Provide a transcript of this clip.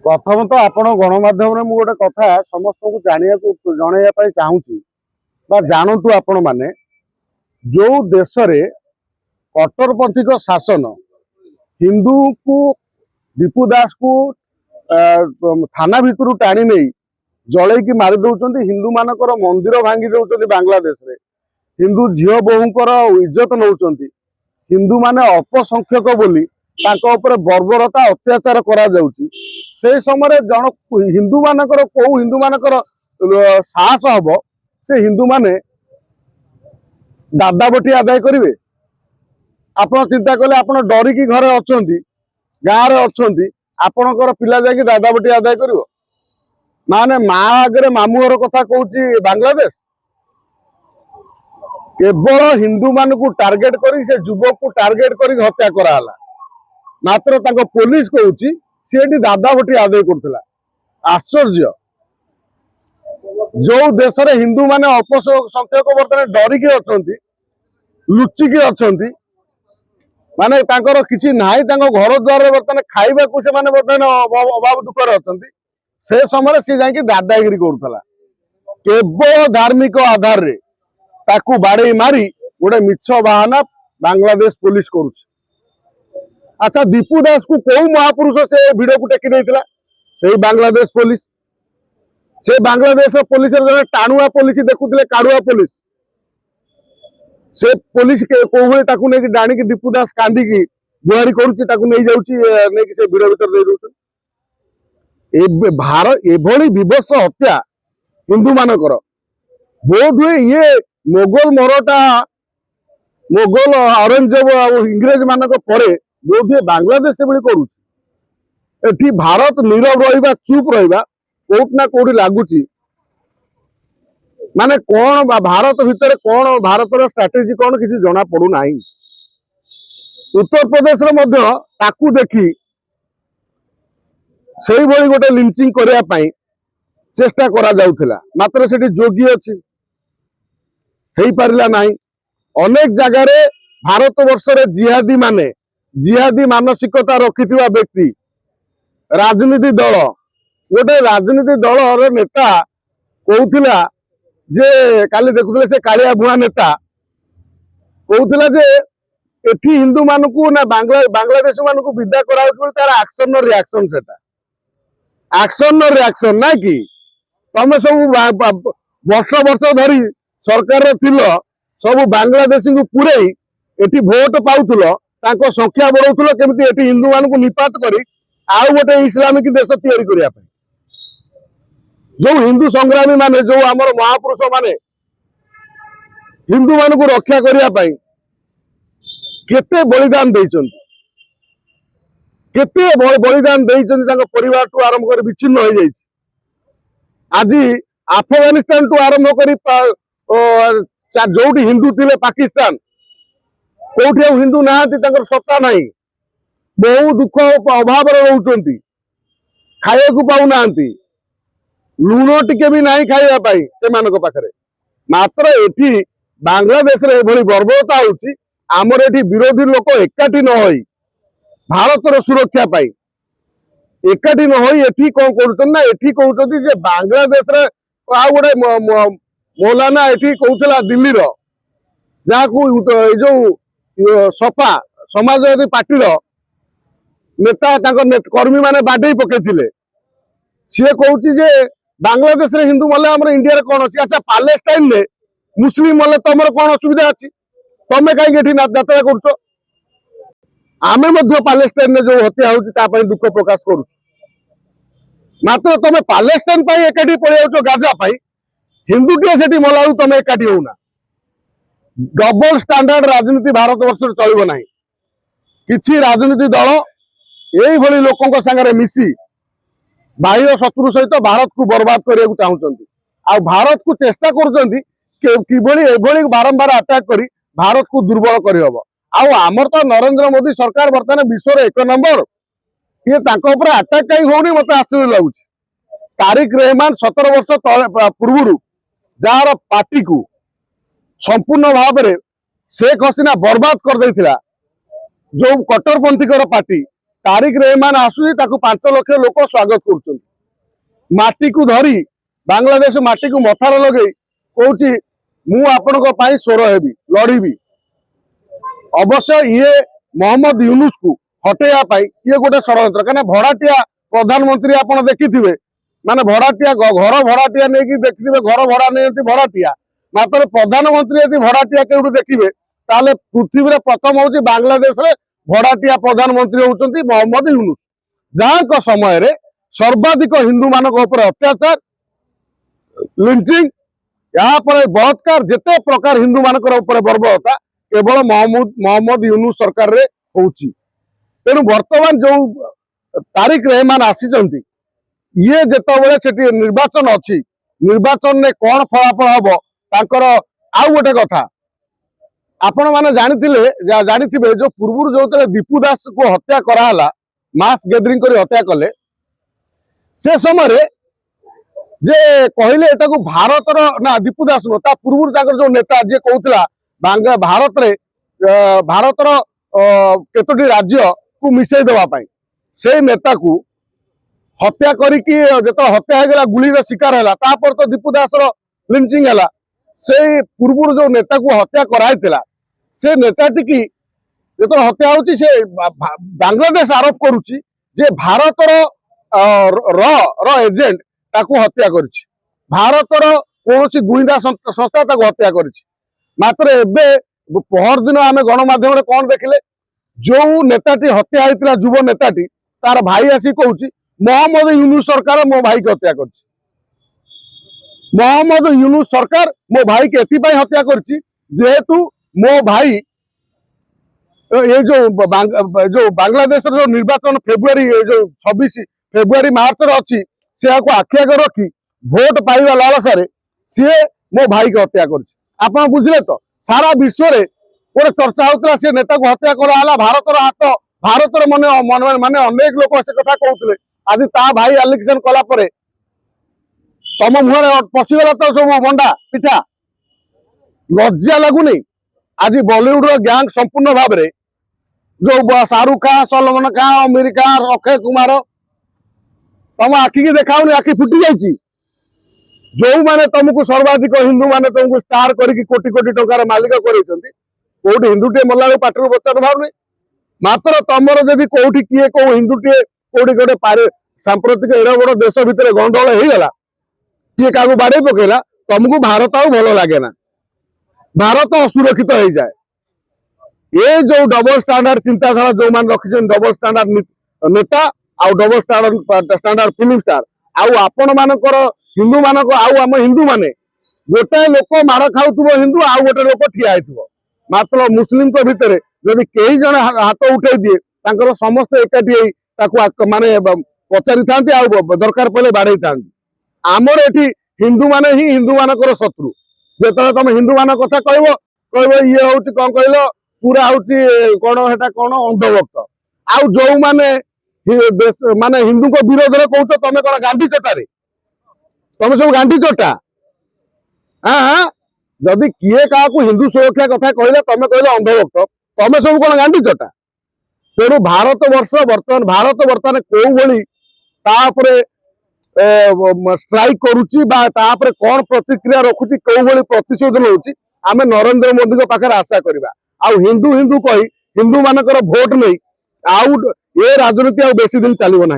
प्रथम तो आपण गणमाध्यम मु गोटे कथा समस्त को जनइबा चाहूँगी जानतु आपण माने जो देश रे कट्टरपंथी शासन हिंदू को दीपू दास को थाना भितर टाणी नहीं जलैकी मारी दौरान हिंदू मानकर मंदिर भांगी दौरान बांग्लादेश रे हिंदू झील बोहूंकर इज्जत नौकरी हिंदू माने अल्पसंख्यक बोली बर्बरता अत्याचार करा जाउची से समय जन हिंदू मानकर को हिंदू मानकर साहस हम से हिंदू माने दादा बटी आदाय करेंगे। आप चिंता कले आप डरिकी घरे अच्छा गाँव अच्छा आपणकर पिला जाकि दादा बटी आदाय कर माने माँ आगे मामू घर कथा कहूँ बांग्लादेश केवल हिंदू मान को टार्गेट करी से युवक को टार्गेट करी हत्या कराला मात्र तांको पुलिस कहूँ सी दादा बटी आदाय करथिला। आश्चर्य जो देश रे हिंदू माने अल्पसंख्यक बर्तमान डरिकी अच्छा लुचिकी अच्छा माने तांकर किछि नाही तांको घर द्वार बर्तमान खाइबा को से माने बर्तमान अभाव दुख रे अछंती से समय सी जाके दादागिरी करथला केवल धार्मिक आधार रे ताकू बाड़े मारी गोटे मिछ बहाना बांग्लादेश पुलिस करुछि। अच्छा दीपू दास को कौ महापुरुष से भिडियो को टेकी देइतिला से बांग्लादेश पुलिस से बांग्लादेश पुलिस जने टाणुआ पुलिस देखुले काड़ुआ पुलिस से पुलिस कौन ताकू नहीं डाणी की दीपू दास कांदी गुहारी करुँच से भिड़ भर दे दौन भारत एभली विवश हत्या हिंदू मानकर बोध हुए ये मोगल मराठा मोगल औरंगजेब इंग्रेज मानक परे बोध हुए बांग्लादेश से करुँच भारत नीरव रहा चुप रहा कोट ना कोटी लगुच माने कौन भारत भितर कौन भारत स्ट्राटेजी कौन किसी जना पड़ूना। उत्तर प्रदेश ताकू देखी से गोटे लिंचिंग करने चेष्टा करा जाउथिला मात्र से जोगी अच्छी हो पारा ना अनेक जगार भारत वर्ष जिहादी माने जिहादी मानसिकता रखिथिबा व्यक्ति राजनीति दल गोटे राजनीति दल नेता कहूला जे काली देखुले से कालिया भुआ नेता कहूला जे एठी हिंदू मानकू ना बांग्लादेश मानकू विदा करा तार एक्शन रिएक्शन सेटा एक्शन रिएक्शन ना कि तमे सब वर्ष वर्ष धरी सरकार सब बांग्लादेशी को पुरे एठी भोट पाउथुलो तांको संख्या बढ़ाउथुलो केमती एठी हिंदू मानकू निपात करी आउ गोटे इस्लामिक देश तैयारी करिया पे जो हिंदू संग्रामी माने जो आमर महापुरुष माने हिंदू मान को रक्षा करने केते बलिदान देइचंती केते बलिदान देइचंती परिवार टू आरंभ कर विच्छिन्न हो जाइछि। आज अफगानिस्तान टू आरंभ कर जोटी हिंदू थिले पाकिस्तान कोठी हिंदू ना सत्ता नहीं बहु दुख अभाव रोचंती खाया को पाऊना लुण टिके भी नहीं खाइबा से पाखरे मात्र एठी बांग्लादेश रे एभली बर्बरता होउची आमर एठी विरोधी लोक एकाठी न होई भारतर सुरक्षा पाई एकाठी न होई एठी कोन करछन ना एठी कहउछथि जे बांग्लादेश रे आ गोटे मौलाना एठी कहउतला दिल्ली रो जाकू ए जो सपा समाजवादी पार्टी रो नेता कर्मी माने बाडे पकेथिले सी कहउची जे बांग्लादेश रे हिंदू मले हमर इंडिया रे कोन अछि। अच्छा पैलेस्टाइन में मुस्लिम मले तमर कोन असुविधा अछि तमे काई गेठी यात्रा करछो आमे मध्य पैलेस्टाइन में जो हत्या होउची ता पई दुख प्रकाश करू मात्र तमे पैलेस्टाइन पई एकाठी पळियाउछो गाजा पई हिंदू के सेठी मलाउ तमे एकाठी होउना डबल स्टैंडर्ड राजनीति भारत वर्ष रे चलिबो नाही किछि राजनीति दल एई भली लोकन संगे मिसी बाह्य शत्रु सहित भारत को बर्बाद करने को चाहते आ भारत को चेष्टा कर बारंबार अटैक करी भारत को दुर्बल करहब आमर तो नरेंद्र मोदी सरकार बर्तमान विश्व एक नंबर ये अटैक कहीं होनी मत आश्चर्य लगुच। तारिक रहमान 17 वर्ष पूर्व जार पार्टी को संपूर्ण भाव में शेख हसीना बर्बाद कर देथिला जो कट्टरपंथी पार्टी तारिक रहमान आसुची ताकू 5 लाख लोक स्वागत करुछन माटी को धरी बांग्लादेश माटी को मथार लगे कहूची मु आपनक पाई स्वर हेबी लड़ीबी अवश्य ये मोहम्मद यूनुस को हटेया पाई ये गोटे षड्यंत्र कहना भड़ाटिया प्रधानमंत्री आपन देखिथिबे माने भड़ाटिया घर भड़ाटिया नहीं देखिथिबे घर भड़ा नहीं भड़ाटिया मात्र प्रधानमंत्री यदि भड़ाटिया केउठी देखिबे ताले पृथ्वी रे प्रथम होची बांग्लादेश रे भड़ाटिया प्रधानमंत्री होउचंती मोहम्मद यूनुस जाक समय रे सर्वाधिक हिंदू मानक ऊपर अत्याचार लिंचिंग या पर बलात्कार जेते प्रकार हिंदू मानक ऊपर बर्बरता केवल मोहम्मद यूनुस सरकार रे होउची तेणु वर्तमान जो तारिक रहमान आसीचंती ये जेतबेले सेठी निर्वाचन अछि निर्वाचन रे कोन फलाफल हबो तांकर आउ गोटे कथा आपण माने जानिथिबे जो पूर्व जो दीपू दास को हत्या कराला मास गैदरिंग करी हत्या कले से समय जे कहले एटा को भारत ना दीपू दास नो ता पूर्व जो नेता जे कहउतला भारत रे भारत केतोटी राज्य को मिसई देवा पाई से नेता को हत्या करिकी जेतो हत्या हो गला गुली रो शिकार हैला तापर तो दीपू दास रो लिंचिंग हैला से पूर्व जो नेता को हत्या कराइतिला से नेताटी की जेतो हत्या होची से बांग्लादेश आरोप करूची जे भारत रो एजेंट ताकू हत्या करिछि भारत रो कोनोसी गुइंदा संस्था ताकू हत्या करिछि मात्र एबे पहर दिन आमे गणमाध्यम रे कोन देखिले जो नेताटी हत्या होइतिला युव नेताटी तार भाई आसी कहूची मोहम्मद यूनुस सरकार मो भाई को हत्या करछि मोहम्मद यूनुस सरकार मो भाई के एथि हत्या करछि जेहेतु मो भाई ये जो बांग्लादेश जो निर्वाचन फेब्रुआरी जो 26 फेब्रुआरी मार्च रे अछि से को आखि आगे रखी भोट पाइबा लालसा रे सी मो भाई को हत्या करछि आपण बुझले तो सारा विश्व रे गोटे चर्चा होता से नेता को हत्या कराला भारत हाथ भारत माने अनेक लोक से कथा कहते आज ता भाई आलिगेशन कला परे तम मुहर पशिगला तो सब मंडा पिठा लज्जा लगुनि आज बॉलीवुड गैंग संपूर्ण भाव में जो शाहरुख खान सलमान खान आमिर खान अक्षय कुमार तम आखि की देखाऊनी आखि फुटी जाइए जो माने तुमको सर्वाधिक हिंदू माने तुमको स्टार करके कोटी कोटी टंकार मालिक कोटी हिंदूटे मल्ला पाटर बचार बाहर मात्र तमर जदि कोठी किए को हिंदूटे कोटी गोटे पारे सांप्रतिक एड़ा बड़ देश भितर गंडगोल हो गला किए क्या बाड़े पकेला तुमको भारत आउ भल लगे ना भारत असुरक्षित हो जाए ये जो डबल स्टैंडर्ड चिंताधारा जो मान रखी डबल स्टैंडर्ड नेता आउ डबल स्टैंडर्ड फिल्म स्टार आउ आपण मानकर हिंदू मानक आउ आम हिंदू माने गोटे लोक मार खाऊ हिंदू आउ गोटे लोक ठिया होइथिबो मात्र मुस्लिम को भितर जदि कई जन हाथ उठे दिए समस्त एकाठी माने पचारि थांती आउ दरकार पड़े बाड़े थांती आमर एठी हिंदू माने ही हिंदू मानकर शत्रु जेतले तुम हिंदू मान कथा कहबो ये होउची कोन कहलो पूरा होउची कोन हेटा कोन अंधभक्त आउ जो माने माने हिंदू को विरोध रे कहउछ तमे कोन गांधी चटारे तमे सब गांधी चटा हाँ जदि किए क्या हिंदू सुरक्षा कथा कहले तमे कहले अंधभक्त तमे सब कोन गांधी चटा तेणु भारत वर्ष बर्तमान कौ भली स्ट्राइक करुच्ची कौन प्रतिक्रिया रखुची कौ भली प्रतिशोधन होची आमे नरेंद्र मोदी पाखे आशा करवा आउ हिंदू हिंदू कही हिंदू मानकर भोट नहीं आउ ये राजनीति आ बेसी दिन चलो ना।